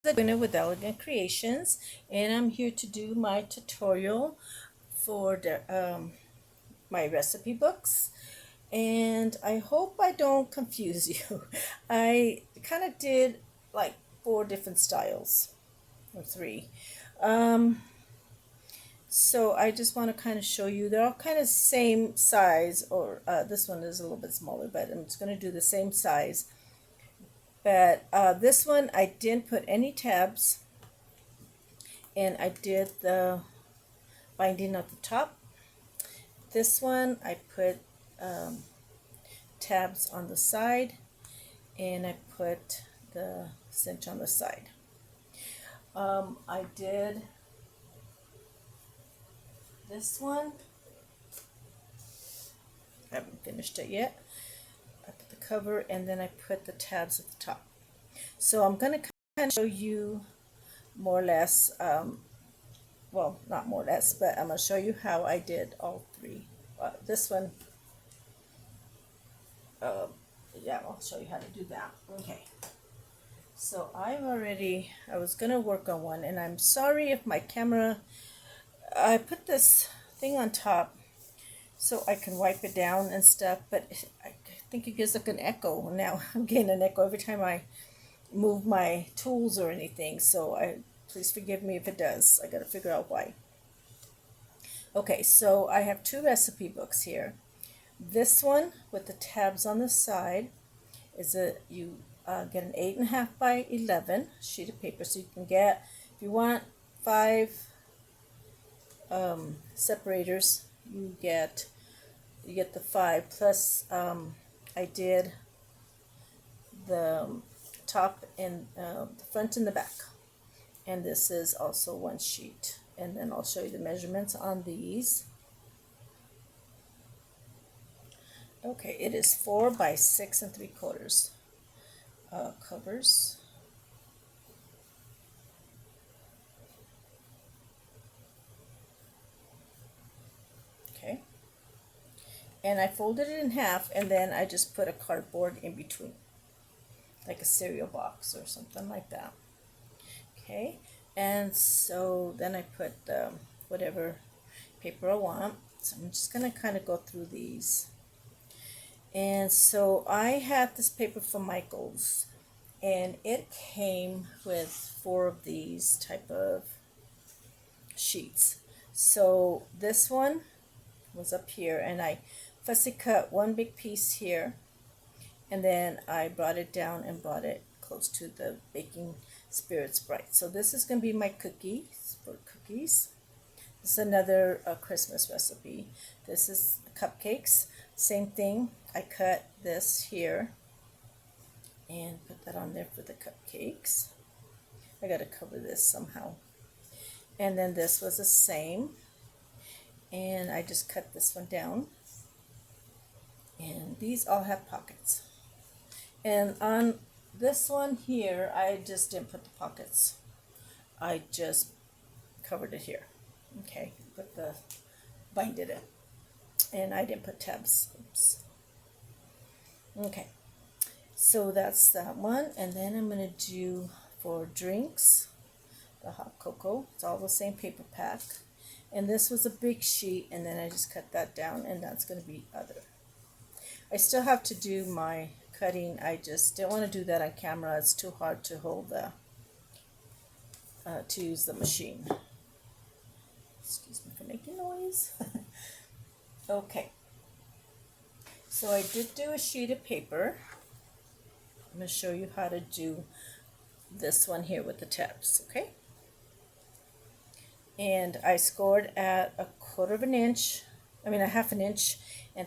Edwina with Elegant Creations, and I'm here to do my tutorial for my recipe books. And I hope I don't confuse you. I kind of did like four different styles, or three. Um, so I just want to kind of show you, they're all kind of same size, or this one is a little bit smaller, but I'm just going to do the same size. But this one I didn't put any tabs, and I did the binding at the top. This one I put um, tabs on the side, and I put the cinch on the side. I did this one. I haven't finished it yet. I put the cover, and then I put the tabs at the top. So I'm going to kind of show you more or less, well, not more or less, but I'm going to show you how I did all three. This one, uh, yeah, I'll show you how to do that. Okay. So I was gonna work on one, and I'm sorry if my camera, I put this thing on top so I can wipe it down and stuff, but I think it gives like an echo. Now I'm getting an echo every time I move my tools or anything, so please forgive me if it does. I gotta figure out why. Okay, so I have two recipe books here. This one with the tabs on the side is you get an 8.5 by 11 sheet of paper. So you can get, if you want five separators, you get the five plus I did the top and the front and the back, and this is also one sheet, and then I'll show you the measurements on these. Okay, it is 4 by 6 3/4 covers. Okay, and I folded it in half, and then I just put a cardboard in between, like a cereal box or something like that. Okay, and so then I put whatever paper I want. So I'm just gonna kind of go through these. And so I had this paper from Michaels, and it came with four of these type of sheets. So this one was up here, and I fussy cut one big piece here, and then I brought it down and brought it close to the baking spirit Sprite. So this is going to be my cookies for cookies. This is another Christmas recipe. This is cupcakes. Same thing. I cut this here and put that on there for the cupcakes. I got to cover this somehow. And then this was the same. And I just cut this one down. And these all have pockets. And on this one here, I just didn't put the pockets. I just covered it here. Okay, binded it. And I didn't put tabs. Oops. Okay, so that's that one. And then I'm going to do for drinks, the hot cocoa. It's all the same paper pack. And this was a big sheet, and then I just cut that down, and that's going to be other. I still have to do my cutting. I just didn't want to do that on camera. It's too hard to hold to use the machine. Excuse me for making noise. Okay, so I did do a sheet of paper. I'm going to show you how to do this one here with the tabs, okay? And I scored at a 1/4 inch and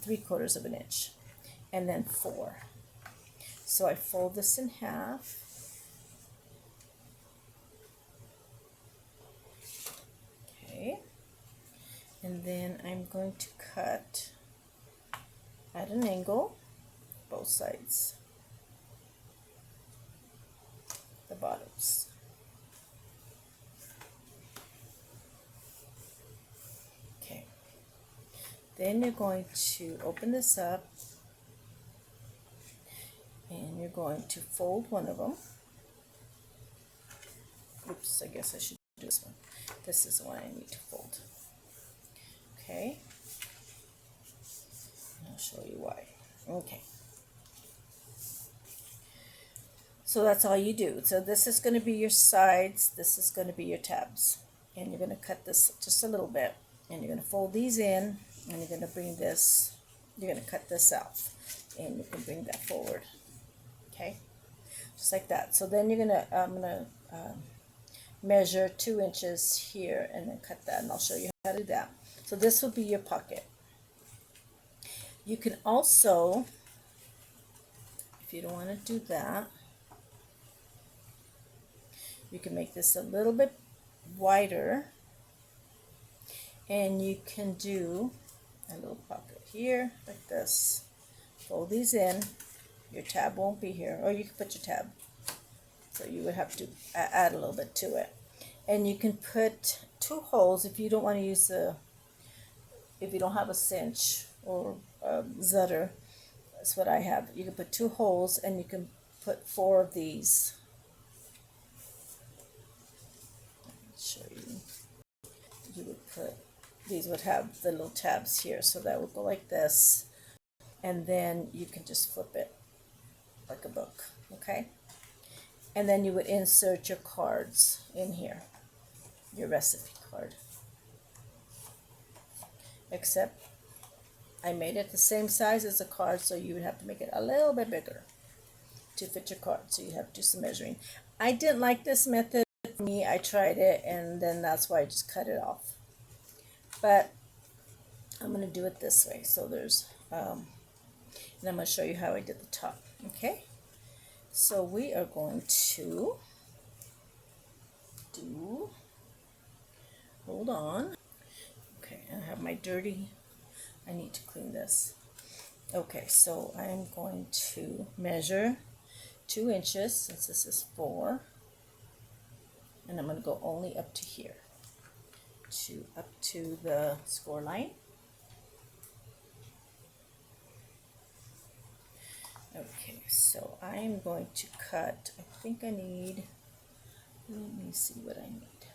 3/4 of an inch, and then 4. So I fold this in half. Okay, and then I'm going to cut at an angle both sides, the bottoms. Okay, then you're going to open this up, and you're going to fold one of them, Oops, I guess I should do this one. This is the one I need to fold. Okay. I'll show you why. Okay. So that's all you do. So this is going to be your sides. This is going to be your tabs. And you're going to cut this just a little bit. And you're going to fold these in. And you're going to bring this, you're going to cut this out. And you can bring that forward. Okay. Just like that. So then you're going to, I'm going to measure 2 inches here and then cut that. And I'll show you how to do that. So this will be your pocket. You can also, if you don't want to do that, you can make this a little bit wider, and you can do a little pocket here like this. Fold these in. Your tab won't be here, or you can put your tab. So you would have to add a little bit to it. And you can put 2 holes if you don't want to use if you don't have a cinch or Zutter. That's what I have. You can put 2 holes, and you can put 4 of these. Show you. You would put, these would have the little tabs here, so that would go like this, and then you can just flip it like a book. Okay, and then you would insert your cards in here, your recipe card, except I made it the same size as the card, so you would have to make it a little bit bigger to fit your card, so you have to do some measuring. I didn't like this method. For me, I tried it, and then that's why I just cut it off. But I'm going to do it this way. So there's, and I'm going to show you how I did the top. Okay, so we are going to do, hold on. Okay, I have my dirty, I need to clean this. Okay, so I'm going to measure 2 inches, since this is 4. And I'm going to go only up to here, up to the score line. Okay, so I'm going to cut, I think I need, let me see what I need.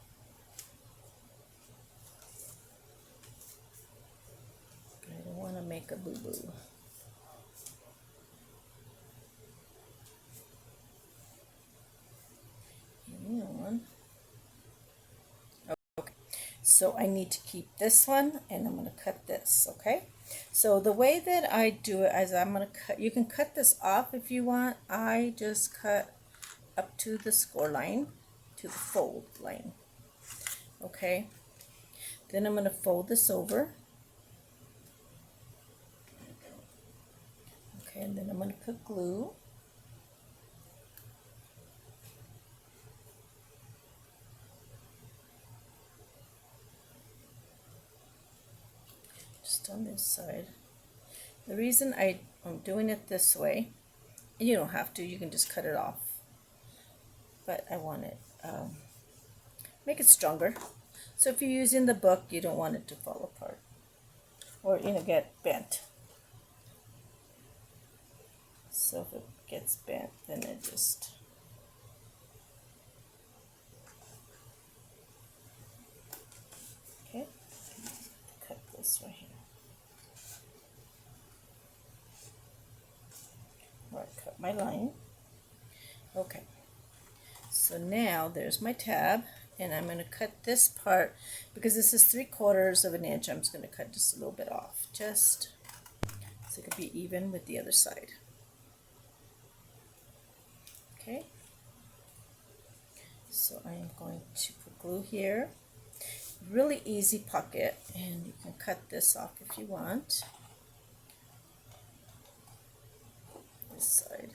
I don't want to make a boo-boo. Hang on. So I need to keep this one, and I'm going to cut this. Okay, so the way that I do it is I'm going to cut, you can cut this off if you want. I just cut up to the score line, to the fold line. Okay, then I'm going to fold this over. Okay, and then I'm going to put glue. Just on this side. The reason I'm doing it this way, and you don't have to, you can just cut it off, but I want it, make it stronger. So if you're using the book, you don't want it to fall apart or, you know, get bent. So if it gets bent, then it just, okay, cut this right here. Where I cut my line. Okay, so now there's my tab, and I'm going to cut this part, because this is 3/4 of an inch. I'm just going to cut just a little bit off, just so it can be even with the other side. Okay, so I am going to put glue here. Really easy pocket, and you can cut this off if you want. This side,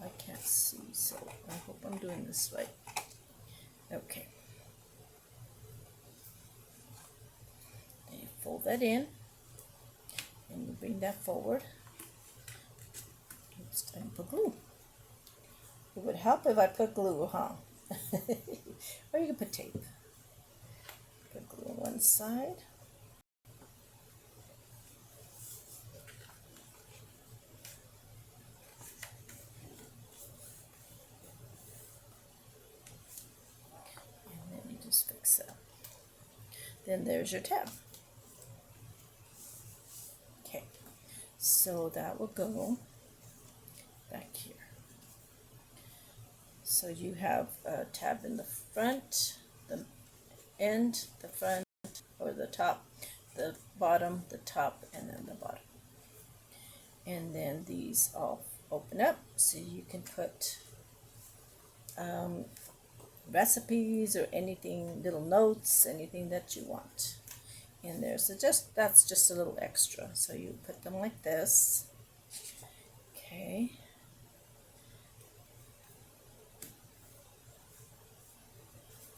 I can't see, so I hope I'm doing this right. Okay, and you fold that in, and you bring that forward. It's time to put glue. It would help if I put glue, huh? Or you can put tape. Put glue on one side. so. Then there's your tab. Okay, so that will go back here. So you have a tab in the front, the end, the front, or the top, the bottom, the top, and then the bottom. And then these all open up so you can put recipes or anything, little notes, anything that you want in there. So that's just a little extra. So you put them like this. Okay.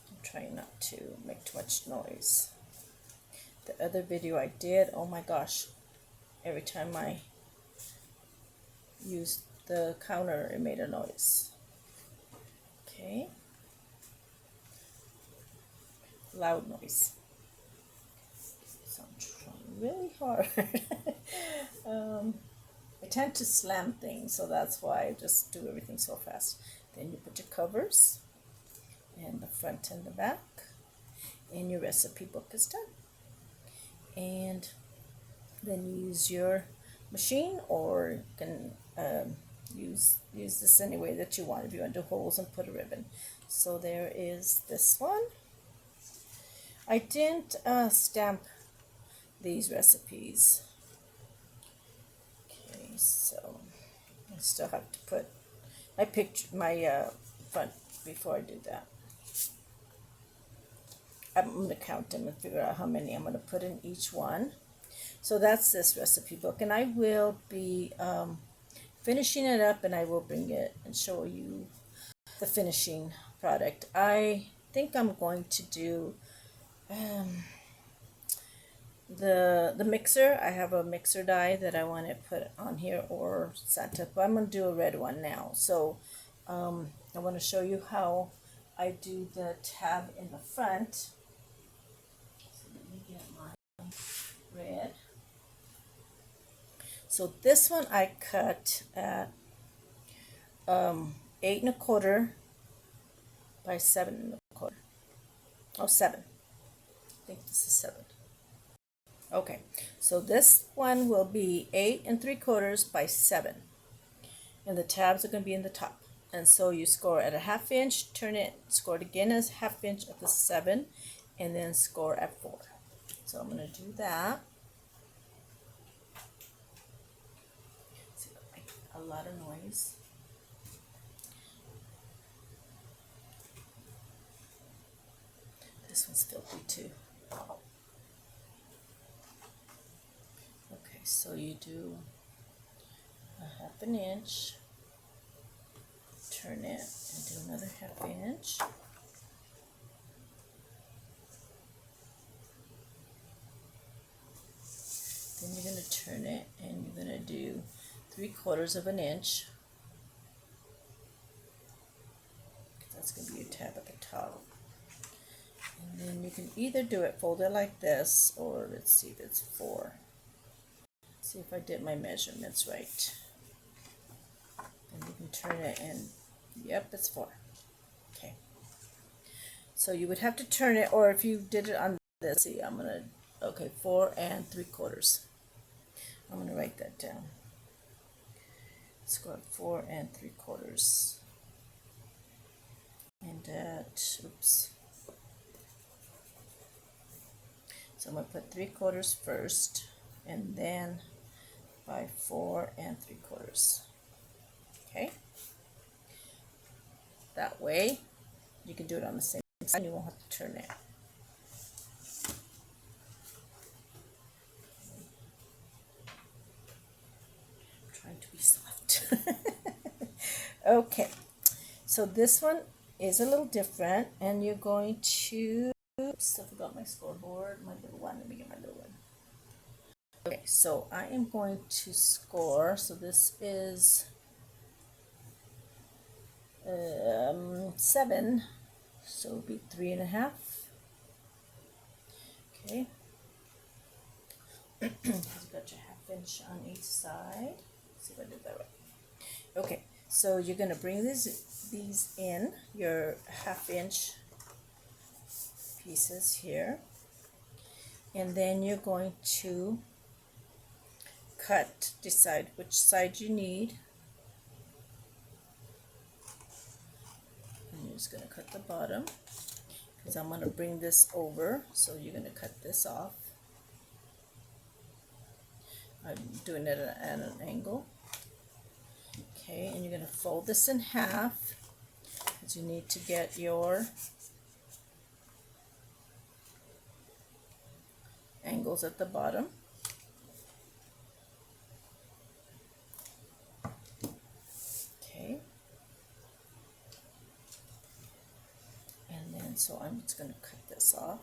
I'm trying not to make too much noise. The other video I did, oh my gosh, every time I used the counter it made a noise. Okay. Loud noise. So I'm trying really hard. I tend to slam things, so that's why I just do everything so fast. Then you put your covers and the front and the back, and your recipe book is done. And then you use your machine, or you can use this any way that you want. If you want to do holes and put a ribbon. So there is this one. I didn't stamp these recipes. Okay, so I still have to put my picture, my front before I do that. I'm going to count them and figure out how many I'm going to put in each one. So that's this recipe book, and I will be finishing it up, and I will bring it and show you the finishing product. I think I'm going to do the mixer. I have a mixer die that I want to put on here, or Santa, but I'm going to do a red one now. So I want to show you how I do the tab in the front. So let me get my red. So this one I cut at 8 1/4 by 7 1/4. Oh, 7. I think this is 7. Okay, so this one will be 8 3/4 by 7, and the tabs are going to be in the top. And so you score at a 1/2 inch, turn it, score it again as 1/2 inch at the 7, and then score at 4. So I'm going to do that. See, a lot of noise. This one's filthy too. Okay, so you do a 1/2 inch, turn it, and do another 1/2 inch. Then you're going to turn it, and you're going to do 3/4 of an inch. That's going to be your tab at the top. And then you can either do it folded like this, or let's see if it's 4. See if I did my measurements right. And you can turn it, and yep, it's 4. Okay. So you would have to turn it, or if you did it on this, see, I'm gonna, okay, 4 3/4. I'm gonna write that down. Score 4 3/4. And that, oops. So I'm going to put 3/4 first, and then by 4 3/4. Okay? That way, you can do it on the same side, you won't have to turn it. I'm trying to be soft. Okay, so this one is a little different, and you're going to, oops, I forgot my scoreboard, my little one. Let me get my little one. Okay, so I am going to score. So this is 7, so it'll be 3 1/2. Okay. You've got your 1/2 inch on each side. Let's see if I did that right. Okay, so you're going to bring these in your 1/2 inch pieces here, and then you're going to decide which side you need. And you're just going to cut the bottom, because I'm going to bring this over, so you're going to cut this off. I'm doing it at an angle. Okay, and you're going to fold this in half, because you need to get your angles at the bottom. Okay, and then so I'm just going to cut this off.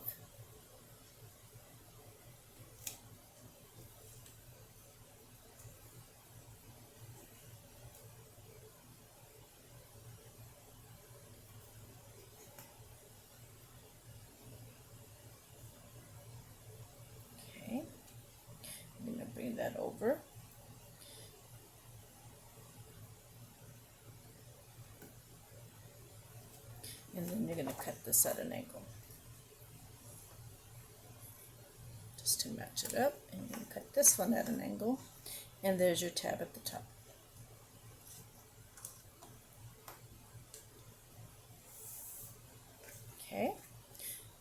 Bring that over. And then you're going to cut this at an angle, just to match it up. And you're going to cut this one at an angle, and there's your tab at the top. Okay,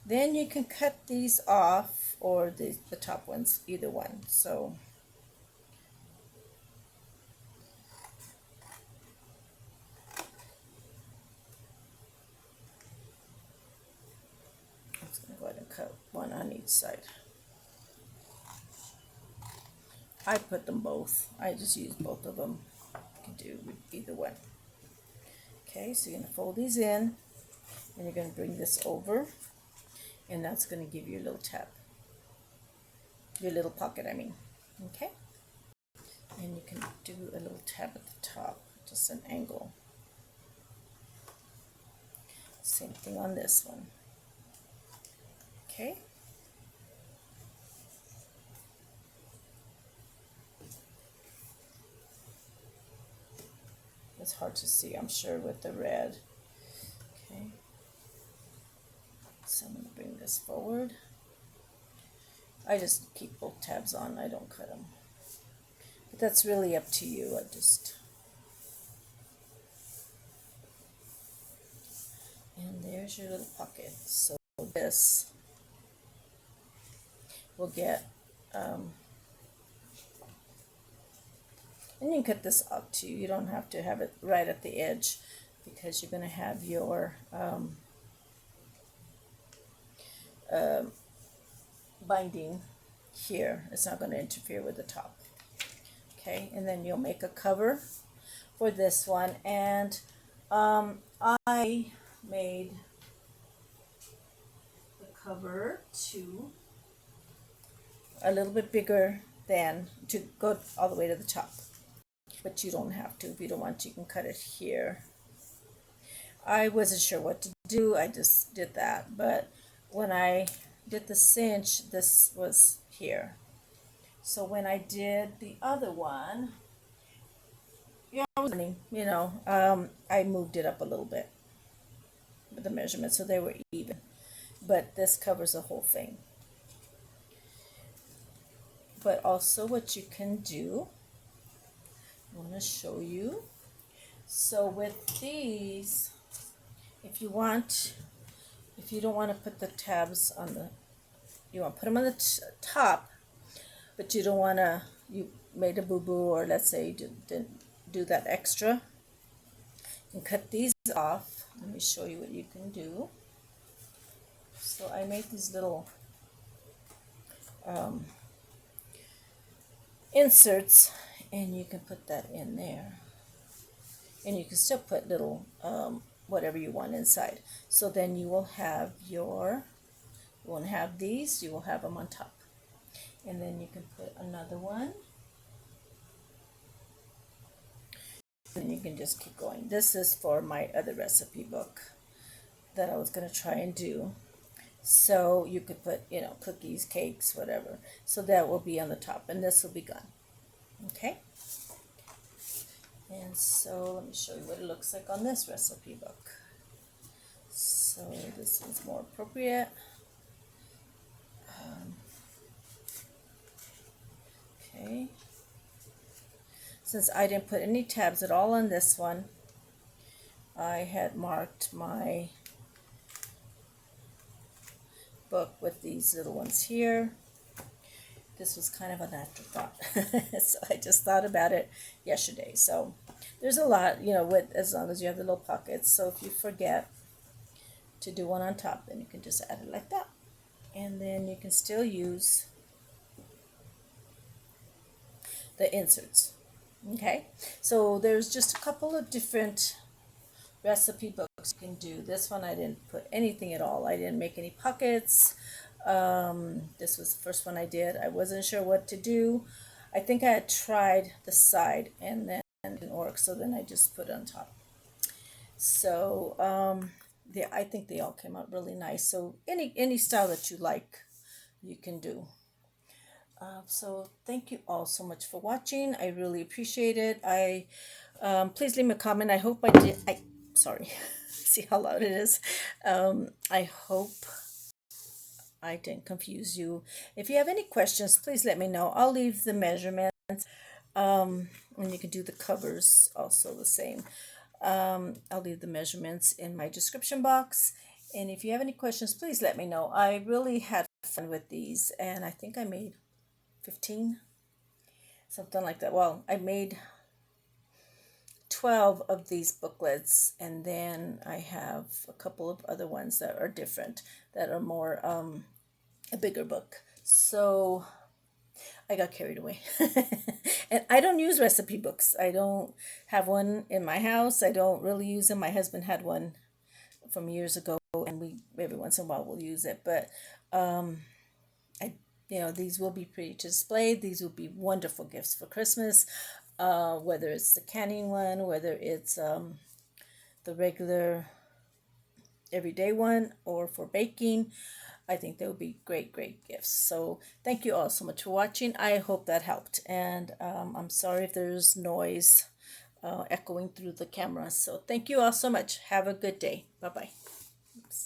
then you can cut these off, or the top ones, either one. So I'm just going to go ahead and cut one on each side. I put them both. I just use both of them. You can do either one. Okay, so you're going to fold these in, and you're going to bring this over, and that's going to give you a little tab. Your little pocket, I mean. Okay? And you can do a little tab at the top, just an angle. Same thing on this one. Okay? It's hard to see, I'm sure, with the red. Okay? So I'm going to bring this forward. I just keep both tabs on, I don't cut them. But that's really up to you. And there's your little pocket. So this will get, and you can cut this up too. You don't have to have it right at the edge, because you're going to have your binding here. It's not going to interfere with the top. Okay, and then you'll make a cover for this one, and I made the cover to a little bit bigger than to go all the way to the top, but you don't have to. If you don't want to, you can cut it here. I wasn't sure what to do, I just did that, but when I did the cinch, this was here. So when I did the other one, I moved it up a little bit with the measurements so they were even. But this covers the whole thing. But also what you can do, I want to show you. So with these, if you don't want to put the tabs on the, you want to put them on the top, but you don't want to, you made a boo-boo, or let's say you didn't do that extra, you can cut these off. Let me show you what you can do. So I made these little inserts, and you can put that in there, and you can still put little whatever you want inside. So then you will have you won't have these, you will have them on top. And then you can put another one, and you can just keep going. This is for my other recipe book that I was going to try and do. So you could put, cookies, cakes, whatever. So that will be on the top, and this will be gone. Okay? And so let me show you what it looks like on this recipe book. So this is more appropriate. Okay. Since I didn't put any tabs at all on this one, I had marked my book with these little ones here. This was kind of an afterthought. So I just thought about it yesterday. So there's a lot, with as long as you have the little pockets. So if you forget to do one on top, then you can just add it like that. And then you can still use the inserts. Okay, so there's just a couple of different recipe books you can do. This one I didn't put anything at all. I didn't make any pockets. This was the first one I did. I wasn't sure what to do. I think I had tried the side and then it didn't work, so then I just put it on top. So I think they all came out really nice. So any style that you like, you can do. So thank you all so much for watching. I really appreciate it. Please leave me a comment. I hope I did. Sorry, see how loud it is. I hope I didn't confuse you. If you have any questions, please let me know. I'll leave the measurements. And you can do the covers also the same. I'll leave the measurements in my description box. And if you have any questions, please let me know. I really had fun with these, and I think I made 15, something like that. Well, I made 12 of these booklets, and then I have a couple of other ones that are different, that are more a bigger book. So I got carried away. And I don't use recipe books. I don't have one in my house. I don't really use them. My husband had one from years ago, and we every once in a while we'll use it. But I these will be pretty to display. These will be wonderful gifts for Christmas. Whether it's the canning one, whether it's the regular everyday one, or for baking. I think they would be great, great gifts. So thank you all so much for watching. I hope that helped. And I'm sorry if there's noise echoing through the camera. So thank you all so much. Have a good day. Bye-bye. Oops.